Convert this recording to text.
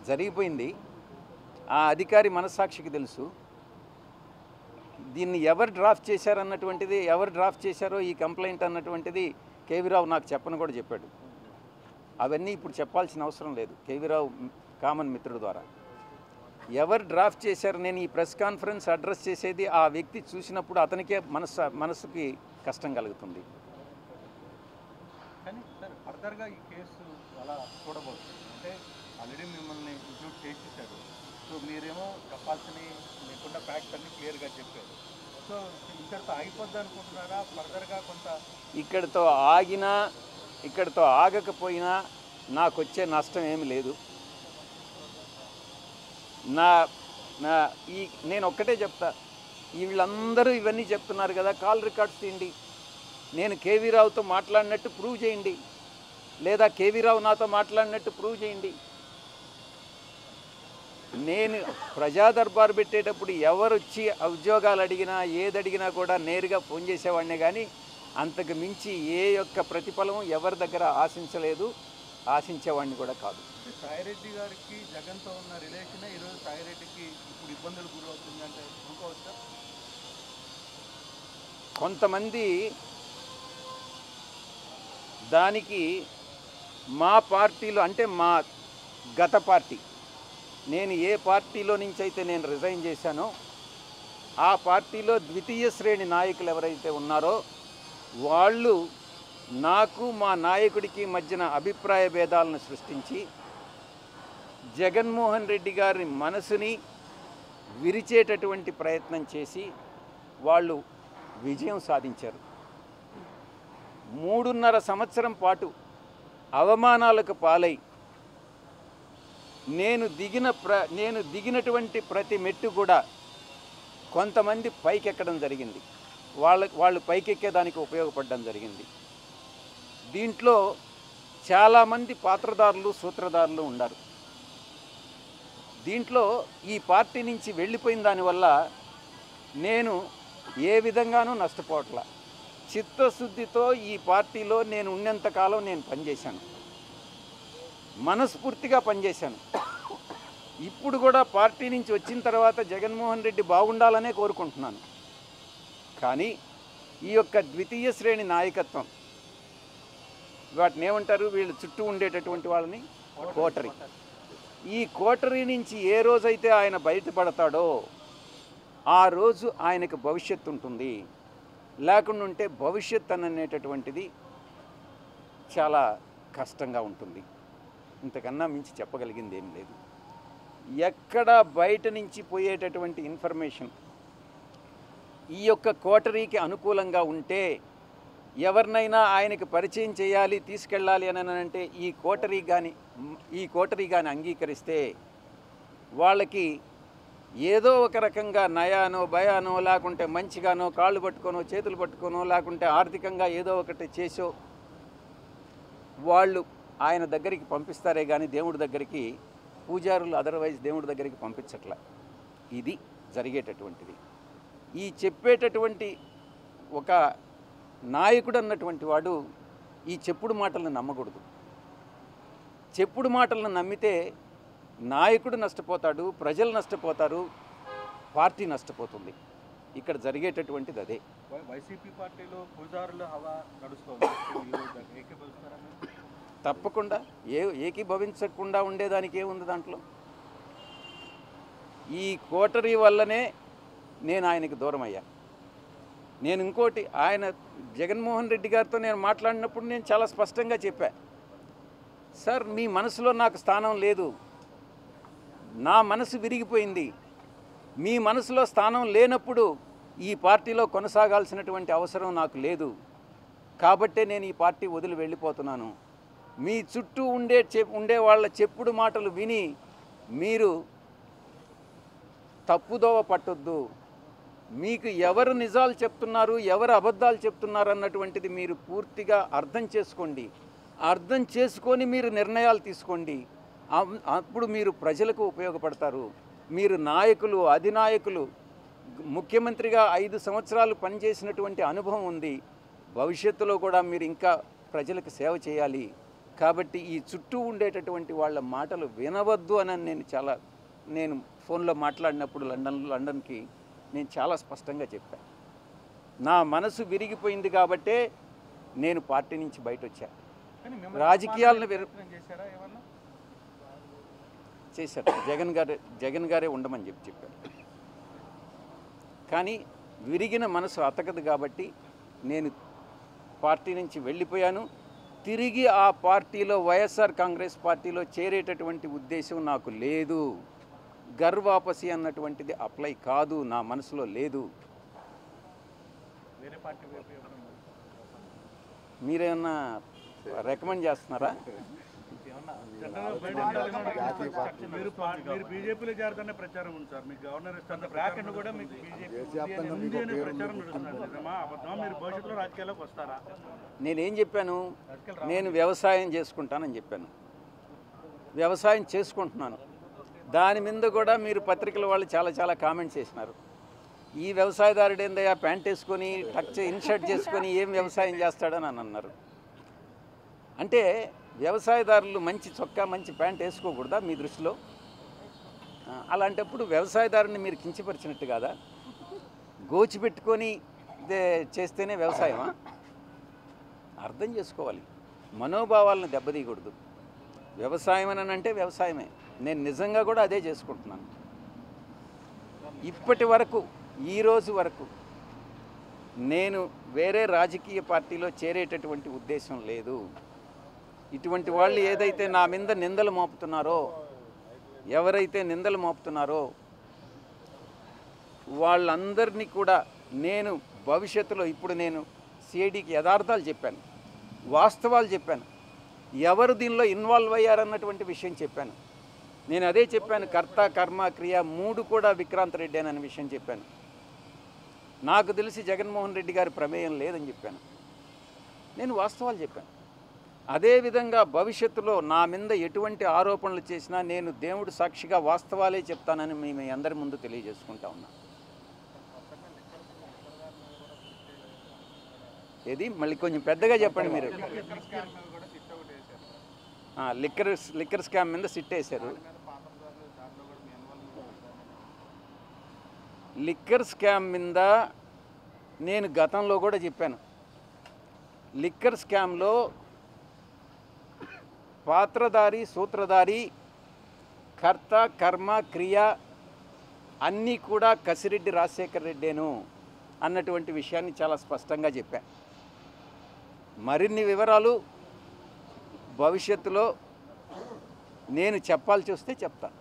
జరిగిపోయింది. ఆ అధికారి మనస్సాక్షికి తెలుసు. దీన్ని ఎవరు డ్రాఫ్ట్ చేశారన్నటువంటిది, ఎవరు డ్రాఫ్ట్ చేశారో ఈ కంప్లైంట్ అన్నటువంటిది కేవీరావు నాకు చెప్పని కూడా చెప్పాడు. అవన్నీ ఇప్పుడు చెప్పాల్సిన అవసరం లేదు. కేవీరావు కామన్ మిత్రుడు ద్వారా ఎవరు డ్రాఫ్ట్ చేశారు, నేను ఈ ప్రెస్ కాన్ఫరెన్స్ అడ్రస్ చేసేది ఆ వ్యక్తి చూసినప్పుడు అతనికే మనసుకి కష్టం కలుగుతుంది. కానీ సార్ ఫర్దర్గా ఈ కేసు అలా చూడబోతుంది అంటే ఆల్రెడీ మిమ్మల్ని ఇంక్లూడ్ చేసేసారు. సో మీరేమో చెప్పాల్సినవి లేకుండా ఫ్యాక్ట్స్ అన్ని క్లియర్గా చెప్పారు. సో ఇక్కడితో ఆగిపోద్ది అనుకుంటున్నారా? ఫర్దర్గా కొంత ఇక్కడితో ఆగకపోయినా నాకు వచ్చే నష్టం ఏమి లేదు. నేను ఒక్కటే చెప్తా, వీళ్ళందరూ ఇవన్నీ చెప్తున్నారు కదా, కాల్ రికార్డ్స్ తీయండి, నేను కేవీరావుతో మాట్లాడినట్టు ప్రూవ్ చేయండి, లేదా కేవీరావు నాతో మాట్లాడినట్టు ప్రూవ్ చేయండి. నేను ప్రజా దర్బారు పెట్టేటప్పుడు ఎవరు వచ్చి ఉద్యోగాలు అడిగినా ఏది అడిగినా కూడా నేరుగా ఫోన్ చేసేవాడినే, కానీ అంతకు మించి ఏ యొక్క ప్రతిఫలం ఎవరి దగ్గర ఆశించలేదు, ఆశించేవాడిని కూడా కాదు. సాయిరెడ్డి గారికి జగన్తో ఉన్న రిలేషనే ఈరోజు సాయిరెడ్డికి ఇప్పుడు ఇబ్బందులు గురవుతుందంటే అనుకోవచ్చా? కొంతమంది దానికి మా పార్టీలో, అంటే మా గత పార్టీ, నేను ఏ పార్టీలో నుంచి అయితే నేను రిజైన్ చేశానో ఆ పార్టీలో ద్వితీయ శ్రేణి నాయకులు ఎవరైతే ఉన్నారో వాళ్ళు నాకు మా నాయకుడికి మధ్యన అభిప్రాయ భేదాలను సృష్టించి జగన్మోహన్ రెడ్డి గారి మనసుని విరిచేటటువంటి ప్రయత్నం చేసి వాళ్ళు విజయం సాధించారు. 3.5 సంవత్సరం పాటు అవమానాలకు పాలై నేను దిగినటువంటి ప్రతి మెట్టు కూడా కొంతమంది పైకెక్కడం జరిగింది, వాళ్ళు పైకెక్కేదానికి ఉపయోగపడడం జరిగింది. దీంట్లో చాలామంది పాత్రదారులు సూత్రధారులు ఉన్నారు. దీంట్లో ఈ పార్టీ నుంచి వెళ్ళిపోయిన దానివల్ల నేను ఏ విధంగానూ నష్టపోవట్లా. చిత్తశుద్ధితో ఈ పార్టీలో నేను ఉన్నంతకాలం నేను పనిచేశాను, మనస్ఫూర్తిగా పనిచేశాను. ఇప్పుడు కూడా పార్టీ నుంచి వచ్చిన తర్వాత జగన్మోహన్ రెడ్డి బాగుండాలనే కోరుకుంటున్నాను. కానీ ఈ యొక్క ద్వితీయ శ్రేణి నాయకత్వం, వాటిని ఏమంటారు, వీళ్ళు చుట్టూ ఉండేటటువంటి వాళ్ళని కోటరీ, ఈ కోటరీ నుంచి ఏ రోజైతే ఆయన బయటపడతాడో ఆ రోజు ఆయనకు భవిష్యత్తు ఉంటుంది. లేకుండా ఉంటే భవిష్యత్ అనేటటువంటిది చాలా కష్టంగా ఉంటుంది. ఇంతకన్నా మించి చెప్పగలిగింది ఏం లేదు. ఎక్కడ బయట నుంచి పోయేటటువంటి ఇన్ఫర్మేషన్ ఈ యొక్క కోటరీకి అనుకూలంగా ఉంటే, ఎవరినైనా ఆయనకి పరిచయం చేయాలి, తీసుకెళ్ళాలి అని అంటే ఈ కోటరీ కానీ అంగీకరిస్తే వాళ్ళకి ఏదో ఒక రకంగా నయానో భయానో, లేకుంటే మంచిగానో కాళ్ళు పట్టుకోనో చేతులు పట్టుకోనో, లేకుంటే ఆర్థికంగా ఏదో ఒకటి చేసో వాళ్ళు ఆయన దగ్గరికి పంపిస్తారే కానీ దేవుడి దగ్గరికి, పూజారులు అదర్వైజ్ దేవుడి దగ్గరికి పంపించట్ల. ఇది జరిగేటటువంటిది. ఈ చెప్పేటటువంటి ఒక నాయకుడు అన్నటువంటి వాడు ఈ చెప్పుడు మాటలను నమ్మకూడదు. చెప్పుడు మాటలను నమ్మితే నాయకుడు నష్టపోతాడు, ప్రజలు నష్టపోతారు, పార్టీ నష్టపోతుంది. ఇక్కడ జరిగేటటువంటిది అదే. వైసీపీ పార్టీలో పూజారుల హవా నడుస్తుంది. తప్పకుండా ఏకీభవించకుండా ఉండేదానికి ఏముంది దాంట్లో? ఈ కోటరీ వల్లనే నేను ఆయనకి దూరం అయ్యా. నేను ఇంకోటి, ఆయన జగన్మోహన్ రెడ్డి గారితో నేను మాట్లాడినప్పుడు నేను చాలా స్పష్టంగా చెప్పా, సార్ మీ మనసులో నాకు స్థానం లేదు, నా మనసు విరిగిపోయింది, మీ మనసులో స్థానం లేనప్పుడు ఈ పార్టీలో కొనసాగాల్సినటువంటి అవసరం నాకు లేదు, కాబట్టే నేను ఈ పార్టీ వదిలి వెళ్ళిపోతున్నాను. మీ చుట్టూ ఉండే వాళ్ళ చెప్పుడు మాటలు విని మీరు తప్పుదోవ పట్టొద్దు. మీకు ఎవరు నిజాలు చెప్తున్నారు, ఎవరు అబద్ధాలు చెప్తున్నారు అన్నటువంటిది మీరు పూర్తిగా అర్థం చేసుకోండి. అర్థం చేసుకొని మీరు నిర్ణయాలు తీసుకోండి. అప్పుడు మీరు ప్రజలకు ఉపయోగపడతారు. మీరు నాయకులు, అధినాయకులు, ముఖ్యమంత్రిగా 5 సంవత్సరాలు పనిచేసినటువంటి అనుభవం ఉంది. భవిష్యత్తులో కూడా మీరు ఇంకా ప్రజలకు సేవ చేయాలి. కాబట్టి ఈ చుట్టూ ఉండేటటువంటి వాళ్ళ మాటలు వినవద్దు అని నేను ఫోన్లో మాట్లాడినప్పుడు లండన్కి నేను చాలా స్పష్టంగా చెప్పాను. నా మనసు విరిగిపోయింది కాబట్టే నేను పార్టీ నుంచి బయట వచ్చాను. కానీ మిమ్మల్ని రాజకీయాలను ప్రయత్నం చేశారా ఏమన్నా? చేశారు. జగన్ గారే ఉండమని చెప్పారు. కానీ విరిగిన మనసు అతకదు కాబట్టి నేను పార్టీ నుంచి వెళ్ళిపోయాను. తిరిగి ఆ పార్టీలో వైఎస్ఆర్ కాంగ్రెస్ పార్టీలో చేరేటటువంటి ఉద్దేశం నాకు లేదు. గర్వాపసి అన్నటువంటిది అప్లై కాదు, నా మనసులో లేదు. వేరే పార్టీ వైపు ఏమన్నా మీరేమన్నా రికమెండ్ చేస్తున్నారా? ఏమన్నా మీరు బీజేపీలో చేరుతనే ప్రచారం ఉంది సార్. మీకు గవర్నర్ ఇస్తాను బ్రాక్ అండ్ కూడా మీకు బీజేపీ ఉంది అనే ప్రచారం నడుస్తున్నారు. నిజమా అబద్ధమా? మీరు భవిష్యత్తులో రాజకీయాల్లోకి వస్తారా? నేనేం చెప్పాను? నేను వ్యవసాయం చేసుకుంటానని చెప్పాను. వ్యవసాయం చేసుకుంటున్నాను. దాని మీద కూడా మీరు పత్రికల వాళ్ళు చాలా కామెంట్స్ చేసినారు. ఈ వ్యవసాయదారుడు ఏందయ్యా ప్యాంట్ వేసుకొని ఇన్షర్ట్ చేసుకొని ఏం వ్యవసాయం చేస్తాడని అని అన్నారు. అంటే వ్యవసాయదారులు మంచి చొక్కా మంచి ప్యాంట్ వేసుకోకూడదా మీ దృష్టిలో? అలాంటప్పుడు వ్యవసాయదారుని మీరు కించపరిచినట్టు కాదా? గోచిపెట్టుకొని చేస్తేనే వ్యవసాయమా? అర్థం చేసుకోవాలి. మనోభావాలను దెబ్బతీయకూడదు. వ్యవసాయం అని అంటే వ్యవసాయమే. నేను నిజంగా కూడా అదే చేసుకుంటున్నాను. ఇప్పటి వరకు ఈ రోజు వరకు నేను వేరే రాజకీయ పార్టీలో చేరేటటువంటి ఉద్దేశం లేదు. ఇటువంటి వాళ్ళు ఏదైతే నా మీద నిందలు మోపుతున్నారో, ఎవరైతే నిందలు మోపుతున్నారో వాళ్ళందరినీ కూడా నేను భవిష్యత్తులో ఇప్పుడు నేను సిఐడికి యథార్థాలు చెప్పాను, వాస్తవాలు చెప్పాను, ఎవరు దీనిలో ఇన్వాల్వ్ అయ్యారన్నటువంటి విషయం చెప్పాను. నేను అదే చెప్పాను, కర్త కర్మ క్రియ 3 కూడా విక్రాంత్ రెడ్డి అనే విషయం చెప్పాను. నాకు తెలిసి జగన్మోహన్ రెడ్డి గారి ప్రమేయం లేదని చెప్పాను. నేను వాస్తవాలు చెప్పాను. అదేవిధంగా భవిష్యత్తులో నా మీద ఎటువంటి ఆరోపణలు చేసినా నేను దేవుడు సాక్షిగా వాస్తవాలే చెప్తానని మీ అందరి ముందు తెలియజేసుకుంటా ఉన్నా. ఏది మళ్ళీ కొంచెం పెద్దగా చెప్పండి మీరు. లిక్కర్ స్కామ్ మీద సిట్ వేశారు. లిక్కర్ స్కామ్ మీద నేను గతంలో కూడా చెప్పాను. లిక్కర్ స్కామ్లో పాత్రధారి సూత్రధారి కర్త కర్మ క్రియ అన్నీ కూడా కసిరెడ్డి రాజశేఖర్ రెడ్డేను అన్నటువంటి విషయాన్ని చాలా స్పష్టంగా చెప్పాను. మరిన్ని వివరాలు భవిష్యత్తులో నేను చెప్పాల్సి వస్తే చెప్తాను.